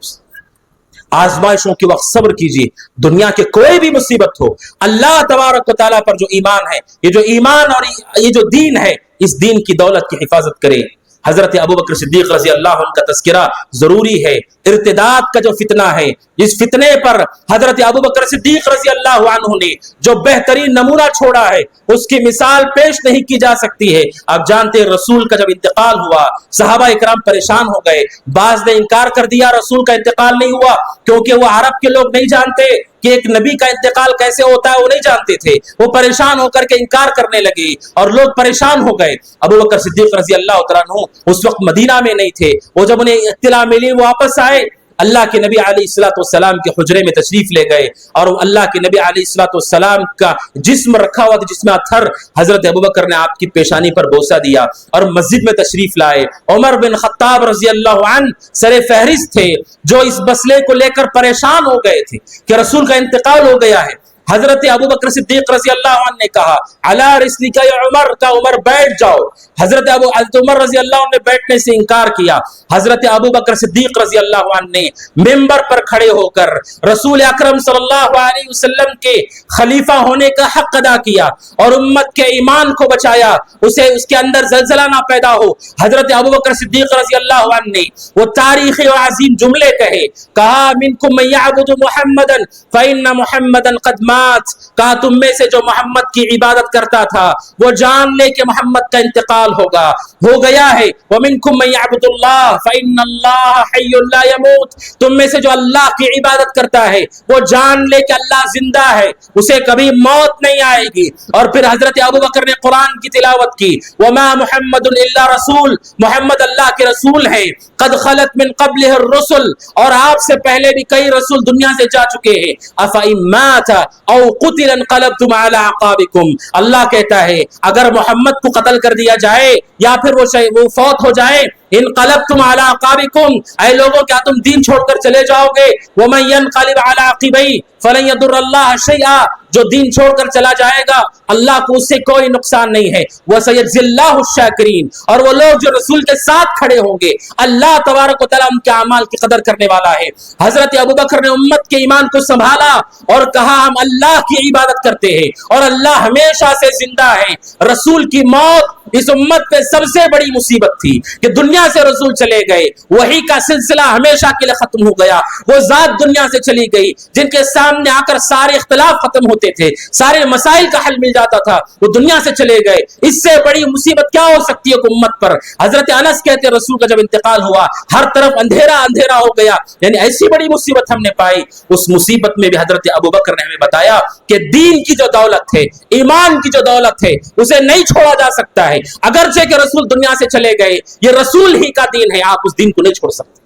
آزمائشوں کے وقت صبر کیجیے۔ دنیا کے کوئی بھی مصیبت ہو، اللہ تبارک و تعالیٰ پر جو ایمان ہے، یہ جو ایمان اور یہ جو دین ہے، اس دین کی دولت کی حفاظت کرے۔ حضرت ابوبکر صدیق رضی اللہ عنہ کا تذکرہ ضروری ہے۔ ارتداد کا جو فتنہ ہے، اس فتنے پر حضرت ابوبکر صدیق رضی اللہ عنہ نے جو بہترین نمونہ چھوڑا ہے اس کی مثال پیش نہیں کی جا سکتی ہے۔ آپ جانتے ہیں رسول کا جب انتقال ہوا صحابہ اکرام پریشان ہو گئے، بعض نے انکار کر دیا رسول کا انتقال نہیں ہوا، کیونکہ وہ عرب کے لوگ نہیں جانتے کہ ایک نبی کا انتقال کیسے ہوتا ہے، وہ نہیں جانتے تھے، وہ پریشان ہو کر کے انکار کرنے لگے اور لوگ پریشان ہو گئے۔ ابوبکر صدیق رضی اللہ تعالیٰ عنہ اس وقت مدینہ میں نہیں تھے، وہ جب انہیں اطلاع ملی وہ واپس آئے، اللہ کے نبی علیہ الصلوۃ والسلام کے حجرے میں تشریف لے گئے اور اللہ کے نبی علیہ الصلوۃ والسلام کا جسم رکھا ہوا تھا، جس میں اتھر حضرت ابوبکر نے آپ کی پیشانی پر بوسہ دیا اور مسجد میں تشریف لائے۔ عمر بن خطاب رضی اللہ عنہ سر فہرست تھے جو اس مسئلے کو لے کر پریشان ہو گئے تھے کہ رسول کا انتقال ہو گیا ہے۔ حضرت ابوبکر صدیق رضی اللہ عنہ نے کہا علی رسلک یا عمر، کا عمر بیٹھ جاؤ۔ حضرت عمر رضی اللہ عنہ نے بیٹھنے سے انکار کیا۔ حضرت ابوبکر صدیق رضی اللہ عنہ نے منبر پر کھڑے ہو کر رسول اکرم صلی اللہ علیہ وسلم کے خلیفہ ہونے کا حق ادا کیا اور امت کے ایمان کو بچایا، اسے اس کے اندر زلزلہ نہ پیدا ہو۔ حضرت ابوبکر صدیق رضی اللہ عنہ نے وہ تاریخی اور عظیم جملے کہا منکم من یعبد محمدا فإن محمدا قد مات، کہا تم میں سے جو محمد کی عبادت کرتا تھا وہ جان لے کہ محمد کا انتقال ہو گیا ہے۔ ومنکم من یعبد اللہ فإن اللہ حی لا يموت، تم میں سے جو اللہ کی عبادت کرتا ہے وہ جان لے کہ اللہ زندہ ہے، اسے کبھی موت نہیں آئے گی۔ اور پھر حضرت ابوبکر نے قرآن کی تلاوت کی وما محمد الا رسول، محمد اللہ کے رسول ہیں، قد خلت من قبلہ الرسل، اور آپ سے پہلے بھی کئی رسول دنیا سے جا چکے ہیں۔ افإن مات او قتل انقلبتم علی اعقابکم، اللہ کہتا ہے اگر محمد کو قتل کر دیا جائے یا پھر وہ فوت ہو جائے، انقلبتم علی اعقابکم، اے لوگوں کیا تم دین چھوڑ کر چلے جاؤ گے؟ ومن ينقلب علی عقبیہ فلن يضر اللہ شیئا، جو دین چھوڑ کر چلا جائے گا اللہ کو اس سے کوئی نقصان نہیں ہے۔ وسيجزي الله الشاکرین، اور وہ لوگ جو رسول کے ساتھ کھڑے ہوں گے اللہ تبارک و تعالیٰ ان کے اعمال کی قدر کرنے والا ہے۔ حضرت ابوبکر نے امت کے ایمان کو سنبھالا اور کہا ہم اللہ کی عبادت کرتے ہیں اور اللہ ہمیشہ سے زندہ ہے۔ رسول کی موت اس امت پہ سب سے بڑی مصیبت تھی کہ دنیا سے رسول چلے گئے، وحی کا سلسلہ ہمیشہ کے لیے ختم ہو گیا، وہ ذات دنیا سے چلی گئی جن کے سامنے آ کر سارے اختلاف ختم ہوتے تھے، سارے مسائل کا حل مل جاتا تھا، وہ دنیا سے چلے گئے۔ اس سے بڑی مصیبت کیا ہو سکتی ہے امت پر؟ حضرت انس کہتے ہیں رسول کا جب انتقال ہوا ہر طرف اندھیرا اندھیرا ہو گیا، یعنی ایسی بڑی مصیبت ہم نے پائی۔ اس مصیبت میں بھی حضرت ابوبکر نے ہمیں بتایا کہ دین کی جو دولت ہے، ایمان کی جو دولت ہے، اسے نہیں چھوڑا جا سکتا ہے۔ اگرچہ کہ رسول دنیا سے چلے گئے، یہ رسول ہی کا دین ہے، آپ اس دین کو نہیں چھوڑ سکتے۔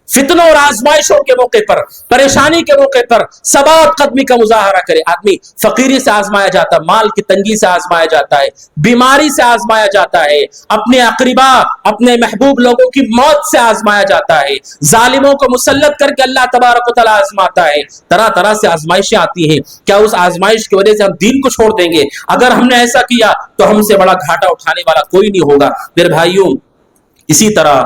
فتنوں اور آزمائشوں کے موقع پر، پریشانی کے موقع پر ثبات قدمی کا مظاہرہ کرے. آدمی فقیری سے آزمایا جاتا ہے، مال کی تنگی سے آزمایا جاتا ہے، بیماری سے آزمایا جاتا ہے، اپنے اقربا اپنے محبوب لوگوں کی موت سے آزمایا جاتا ہے، ظالموں کو مسلط کر کے اللہ تبارک و تعالیٰ آزماتا ہے. طرح طرح سے آزمائشیں آتی ہیں. کیا اس آزمائش کی وجہ سے ہم دین کو چھوڑ دیں گے؟ اگر ہم نے ایسا کیا تو ہم سے بڑا گھاٹا اٹھانے والا کوئی نہیں ہوگا. میرے بھائیوں، اسی طرح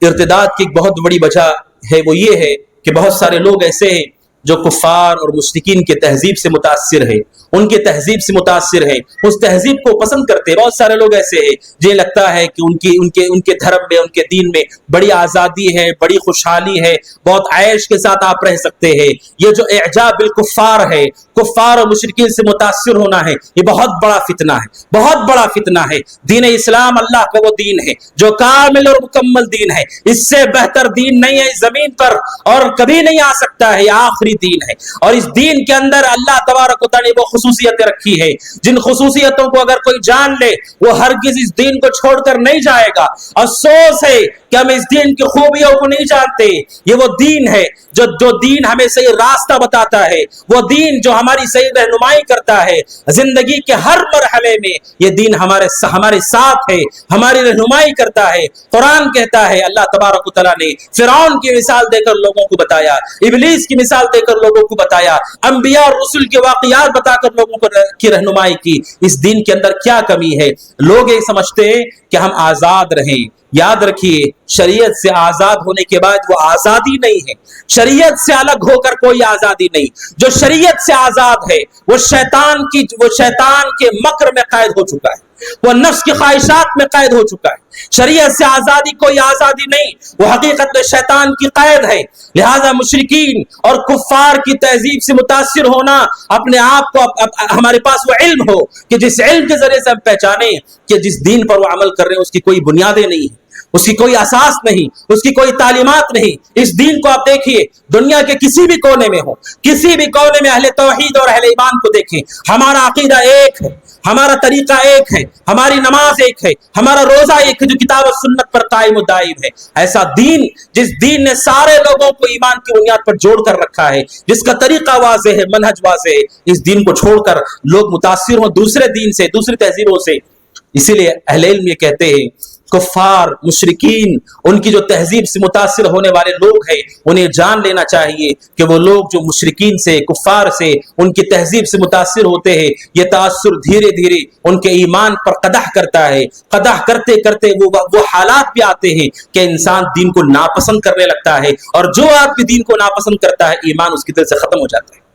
ارتداد کی ایک بہت بڑی وجہ ہے، وہ یہ ہے کہ بہت سارے لوگ ایسے ہیں جو کفار اور مشرکین کے تہذیب سے متاثر ہے، ان کے تہذیب سے متاثر ہے، اس تہذیب کو پسند کرتے ہیں. بہت سارے لوگ ایسے ہیں جنہیں لگتا ہے کہ ان کے دھرم میں، ان کے دین میں بڑی آزادی ہے، بڑی خوشحالی ہے، بہت عیش کے ساتھ آپ رہ سکتے ہیں. یہ جو اعجاب بالکفار ہے، کفار اور مشرکین سے متاثر ہونا ہے، یہ بہت بڑا فتنہ ہے، بہت بڑا فتنہ ہے. دین اسلام اللہ کا وہ دین ہے جو کامل اور مکمل دین ہے. اس سے بہتر دین نہیں ہے اس زمین پر اور کبھی نہیں آ سکتا ہے. یہ آخری دین ہے اور اس دین کے اندر اللہ تبارک و تعالی نے وہ خصوصیتیں رکھی ہے جن خصوصیتوں کو اگر کوئی جان لے وہ ہرگز اس دین کو چھوڑ کر نہیں جائے گا. افسوس ہے کہ ہم اس دین کی خوبیوں کو نہیں جانتے. یہ وہ دین ہے جو دین ہمیں صحیح راستہ بتاتا ہے، وہ دین جو ہماری صحیح رہنمائی کرتا ہے زندگی کے ہر مرحلے میں. یہ دین ہمارے ساتھ ہے، ہماری رہنمائی کرتا ہے. قرآن کہتا ہے، اللہ تبارک و تعالیٰ نے فرعون کی مثال دے کر لوگوں کو بتایا، ابلیس کی مثال دے کر لوگوں کو بتایا، انبیاء اور رسل کے واقعات بتا کر لوگوں کو کی رہنمائی کی. اس دین کے اندر کیا کمی ہے؟ لوگ یہ سمجھتے ہیں کہ ہم آزاد رہیں. یاد رکھیے، شریعت سے آزاد ہونے کے بعد وہ آزادی نہیں ہے. شریعت سے الگ ہو کر کوئی آزادی نہیں. جو شریعت سے آزاد ہے وہ شیطان کے مکر میں قید ہو چکا ہے، وہ نفس کی خواہشات میں قید ہو چکا ہے. شریعت سے آزادی کوئی آزادی نہیں، وہ حقیقت میں شیطان کی قید ہے. لہذا مشرکین اور کفار کی تہذیب سے متاثر ہونا، اپنے آپ کو ہمارے پاس وہ علم ہو کہ جس علم کے ذریعے سے ہم پہچانیں کہ جس دین پر وہ عمل کر رہے ہیں اس کی کوئی بنیادیں نہیں ہیں، اس کی کوئی اساس نہیں، اس کی کوئی تعلیمات نہیں. اس دین کو آپ دیکھیے، دنیا کے کسی بھی کونے میں ہو، کسی بھی کونے میں اہل توحید اور اہل ایمان کو دیکھیں، ہمارا عقیدہ ایک ہے، ہمارا طریقہ ایک ہے، ہماری نماز ایک ہے، ہمارا روزہ ایک ہے جو کتاب و سنت پر قائم و دائم ہے. ایسا دین جس دین نے سارے لوگوں کو ایمان کی بنیاد پر جوڑ کر رکھا ہے، جس کا طریقہ واضح ہے، منہج واضح ہے، اس دین کو چھوڑ کر لوگ متاثر ہوں دوسرے دین سے، دوسری تہذیبوں سے. اسی لیے اہل علم یہ کہتے ہیں کفار مشرکین ان کی جو تہذیب سے متاثر ہونے والے لوگ ہیں انہیں جان لینا چاہیے کہ وہ لوگ جو مشرکین سے، کفار سے، ان کی تہذیب سے متاثر ہوتے ہیں، یہ تاثر دھیرے دھیرے ان کے ایمان پر قدح کرتا ہے. قدح کرتے کرتے وہ حالات بھی آتے ہیں کہ انسان دین کو ناپسند کرنے لگتا ہے، اور جو آدمی دین کو ناپسند کرتا ہے ایمان اس کے دل سے ختم ہو جاتا ہے.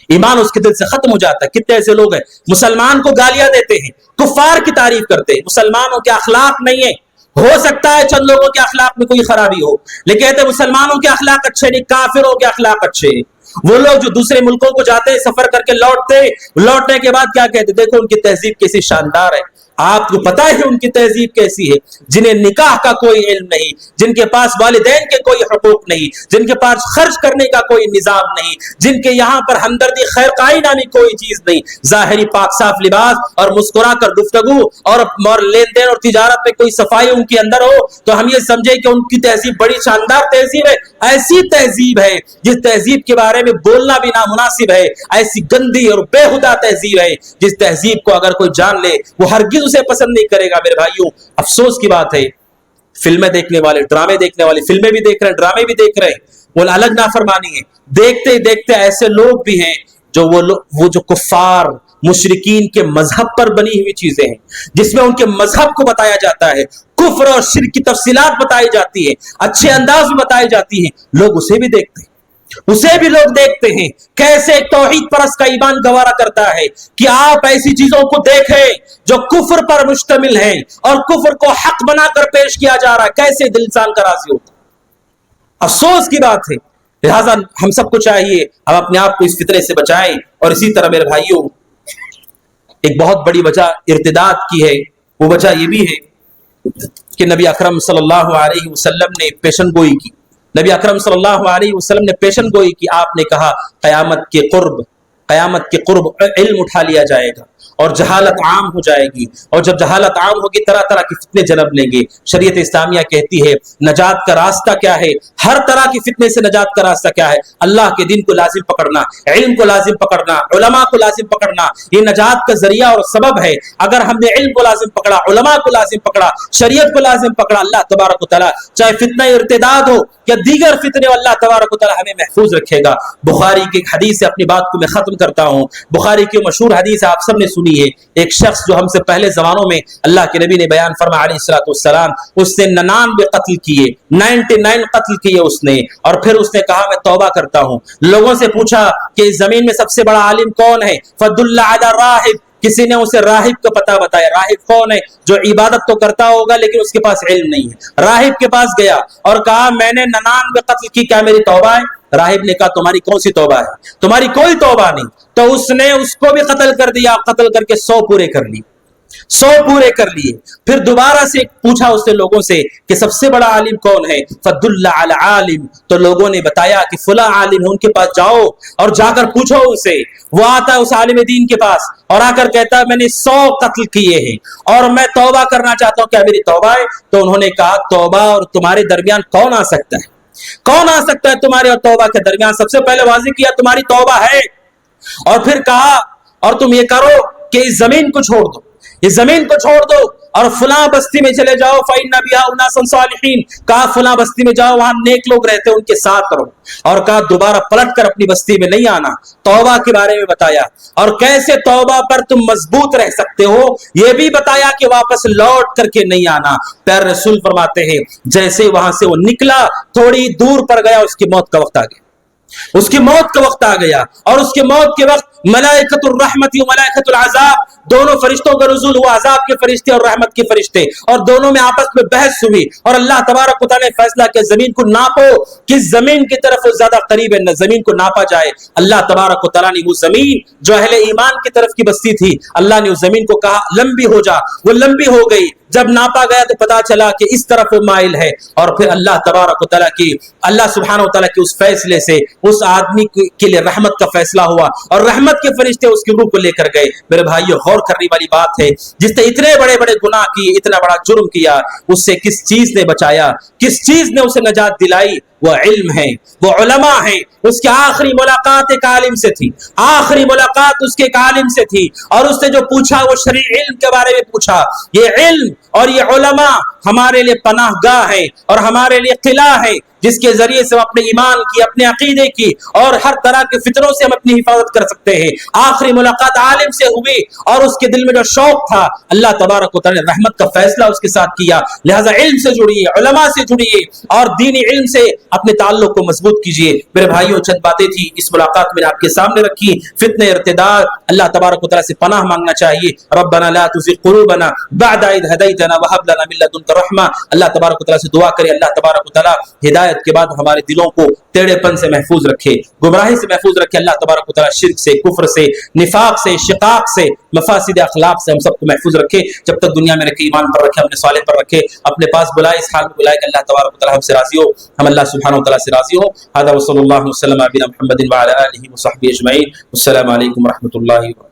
ایمان اس کے دل سے ختم ہو جاتا ہے. کتنے ایسے لوگ ہیں مسلمان کو گالیاں دیتے ہیں، کفار کی تعریف کرتے ہیں. مسلمانوں کے اخلاق نہیں ہے، ہو سکتا ہے چند لوگوں کے اخلاق میں کوئی خرابی ہو، لیکن کہتے ہیں مسلمانوں کے اخلاق اچھے نہیں، کافروں کے اخلاق اچھے ہیں. وہ لوگ جو دوسرے ملکوں کو جاتے ہیں، سفر کر کے لوٹنے کے بعد کیا کہتے ہیں؟ دیکھو ان کی تہذیب کیسی شاندار ہے. آپ کو پتا ہے ان کی تہذیب کیسی ہے؟ جنہیں نکاح کا کوئی علم نہیں، جن کے پاس والدین کے کوئی حقوق نہیں، جن کے پاس خرچ کرنے کا کوئی نظام نہیں، جن کے یہاں پر ہمدردی خیرخواہی نامی کوئی چیز نہیں. ظاہری پاک صاف لباس اور مسکرا کر گفتگو اور لین دین اور تجارت میں کوئی صفائی ان کے اندر ہو تو ہم یہ سمجھے کہ ان کی تہذیب بڑی شاندار تہذیب ہے. ایسی تہذیب ہے جس تہذیب کے بارے میں بولنا بھی نامناسب ہے. ایسی گندی اور بےہودہ تہذیب ہے جس تہذیب کو اگر کوئی جان لے وہ ہرگز اسے پسند نہیں کرے گا. میرے بھائیوں، افسوس کی بات ہے، فلمیں دیکھنے والے، ڈرامے دیکھنے والے، فلمیں بھی دیکھ رہے ہیں، ڈرامے بھی دیکھ رہے ہیں، وہ الگ نافرمانی ہے. دیکھتے دیکھتے ایسے لوگ بھی ہیں جو وہ جو کفار مشرکین کے مذہب پر بنی ہوئی چیزیں ہیں، جس میں ان کے مذہب کو بتایا جاتا ہے، کفر اور شرک کی تفصیلات بتائی جاتی ہے، اچھے انداز میں بتائی جاتی ہیں، لوگ اسے بھی دیکھتے ہیں. اسے بھی لوگ دیکھتے ہیں کیسے توحید پرست کا ایمان گوارا کرتا ہے کہ آپ ایسی چیزوں کو دیکھیں جو کفر پر مشتمل ہیں اور کفر کو حق بنا کر پیش کیا جا رہا ہے. کیسے دل انسان کا راضی ہوتا؟ افسوس کی بات ہے. لہذا ہم سب کو چاہیے ہم اپنے آپ کو اس فطرے سے بچائیں. اور اسی طرح میرے بھائیوں، ایک بہت بڑی وجہ ارتداد کی ہے. وہ وجہ یہ بھی ہے کہ نبی اکرم صلی اللہ علیہ وسلم نے پیشن گوئی کی. نبی اکرم صلی اللہ علیہ وسلم نے پیشن گوئی کی. آپ نے کہا قیامت کے قرب قیامت کے قرب علم اٹھا لیا جائے گا اور جہالت عام ہو جائے گی، اور جب جہالت عام ہوگی طرح طرح کے فتنے جنم لیں گے۔ شریعت اسلامیہ کہتی ہے نجات کا راستہ کیا ہے، ہر طرح کے فتنے سے نجات کا راستہ کیا ہے، اللہ کے دین کو لازم پکڑنا، علم کو لازم پکڑنا، علماء کو لازم پکڑنا، یہ نجات کا ذریعہ اور سبب ہے۔ اگر ہم نے علم کو لازم پکڑا، علماء کو لازم پکڑا، شریعت کو لازم پکڑا، اللہ تبارک و تعالیٰ چاہے فتنہ ارتداد ہو یا دیگر فتنے، اللہ تبارک و تعالیٰ ہمیں محفوظ رکھے گا۔ بخاری کی ایک حدیث سے اپنی بات کو میں ختم کرتا ہوں۔ بخاری کی مشہور حدیث آپ سب نے سنی ہے، ایک شخص جو ہم سے پہلے زمانوں میں اللہ کے نبی نے بیان فرمایا علیہ الصلوۃ والسلام، اس نے 99 قتل کیے، 99 قتل کیے اس نے، اور پھر اس نے کہا میں توبہ کرتا ہوں۔ لوگوں سے پوچھا کہ اس زمین میں سب سے بڑا عالم کون ہے، فدل علی الراہب، کسی نے اسے راہب کا پتہ بتایا۔ راہب کون ہے؟ جو عبادت تو کرتا ہوگا لیکن اس کے پاس علم نہیں ہے۔ راہب کے پاس گیا اور کہا میں نے 99 قتل کی، کیا میری توبہ ہے؟ راہب نے کہا تمہاری کون سی توبہ ہے، تمہاری کوئی توبہ نہیں۔ تو اس نے اس کو بھی قتل کر دیا، قتل کر کے 100 پورے کر لی، 100 پورے کر لیے۔ پھر دوبارہ سے پوچھا اس نے لوگوں سے کہ سب سے بڑا عالم کون ہے، فدل علی عالم، تو لوگوں نے بتایا کہ فلاں عالم ہے، ان کے پاس جاؤ اور جا کر پوچھو ان سے۔ وہ آتا ہے اس عالم دین کے پاس اور آ کر کہتا ہے میں نے 100 قتل کیے ہیں اور میں توبہ کرنا چاہتا ہوں، کیا میری توبہ ہے؟ تو انہوں نے کہا توبہ اور تمہارے درمیان کون آ سکتا ہے، کون آ سکتا ہے تمہارے اور توبہ کے درمیان؟ سب سے پہلے واضح کیا تمہاری توبہ ہے، اور پھر کہا اور تم یہ کرو کہ اس زمین کو چھوڑ دو، اس زمین کو چھوڑ دو اور فلاں بستی میں چلے جاؤ، فإن بها أناسا صالحین، کہا فلاں بستی میں جاؤ، وہاں نیک لوگ رہتے ہیں، ان کے ساتھ رہو، اور کہا دوبارہ پلٹ کر اپنی بستی میں نہیں آنا۔ توبہ کے بارے میں بتایا اور کیسے توبہ پر تم مضبوط رہ سکتے ہو یہ بھی بتایا کہ واپس لوٹ کر کے نہیں آنا۔ پیر رسول فرماتے ہیں جیسے وہاں سے وہ نکلا تھوڑی دور پر گیا، اس کی موت کا وقت آ گیا، اس کی موت کا وقت آ گیا، اور اس کے موت کے وقت ملائکۃ الرحمت و ملائکۃ العذاب دونوں فرشتوں کا نزول ہوا، عذاب کے فرشتے اور رحمت کے فرشتے، اور دونوں میں آپس میں بحث ہوئی، اور اللہ تبارک و تعالیٰ نے فیصلہ کیا زمین کو ناپو، کس زمین کی طرف وہ زیادہ قریب ہے، نہ زمین کو ناپا جائے۔ اللہ تبارک و تعالیٰ نے وہ زمین جو اہل ایمان کی طرف کی بستی تھی، اللہ نے اس زمین کو کہا لمبی ہو جا، وہ لمبی ہو گئی۔ جب ناپا گیا تو پتا چلا کہ اس طرف وہ مائل ہے، اور پھر اللہ تبارک و تعالیٰ کی، اللہ سبحانہ و تعالیٰ کے اس فیصلے سے اس آدمی کے لیے رحمت کا فیصلہ ہوا، اور رحمت کے فرشتے اس کی روح کو لے کر گئے۔ میرے بھائیو غور کرنے والی بات ہے، جس نے اتنے بڑے بڑے گناہ کیے، اتنا بڑا جرم کیا، اس سے کس چیز نے بچایا، کس چیز نے اسے نجات دلائی؟ وہ علم ہے، وہ علماء ہیں۔ اس کی آخری ملاقات ایک عالم سے تھی، آخری ملاقات اس کے ایک عالم سے تھی، اور اس نے جو پوچھا وہ شرعی علم کے بارے میں پوچھا۔ یہ علم اور یہ علماء ہمارے لیے پناہ گاہ ہے اور ہمارے لیے قلعہ ہے، جس کے ذریعے سے ہم اپنے ایمان کی، اپنے عقیدے کی اور ہر طرح کے فتنوں سے ہم اپنی حفاظت کر سکتے ہیں۔ آخری ملاقات عالم سے ہوئی اور اس کے دل میں جو شوق تھا، اللہ تبارک و تعالی نے رحمت کا فیصلہ اس کے ساتھ کیا۔ لہذا علم سے جڑیے، علماء سے جڑیے اور دینی علم سے اپنے تعلق کو مضبوط کیجیے۔ میرے بھائیوں چند باتیں تھی اس ملاقات میں آپ کے سامنے رکھی۔ فتنہ ارتداد، اللہ تبارک و تعالی سے پناہ مانگنا چاہیے۔ ربنا لا تزغ قلوبنا بعد إذ هديتنا وهب لنا من لدنك رحمة۔ اللہ تبارک و تعالی سے دعا کرے اللہ تبارک و تعالی ہدایت کے بعد ہمارے دلوں کو ٹیڑھے پن سے محفوظ رکھے، گمراہی سے محفوظ رکھے۔ اللہ تبارک و تعالی شرک سے، کفر سے، نفاق سے، شقاق سے، مفاسد اخلاق سے ہم سب کو محفوظ رکھے۔ جب تک دنیا میں رکھے ایمان پر رکھے، اپنے صالح پر رکھے، اپنے پاس بلائے، اس حال میں بلائے کہ اللہ تبارک و تعالی ہم سے راضی ہو، ہم اللہ سبحانہ و تعالی سے راضی ہو۔ هذا وصلی اللہ وسلم علی محمد وعلی آلہ وصحبہ اجمعین۔ السلام علیکم ورحمۃ اللہ وبرکاتہ۔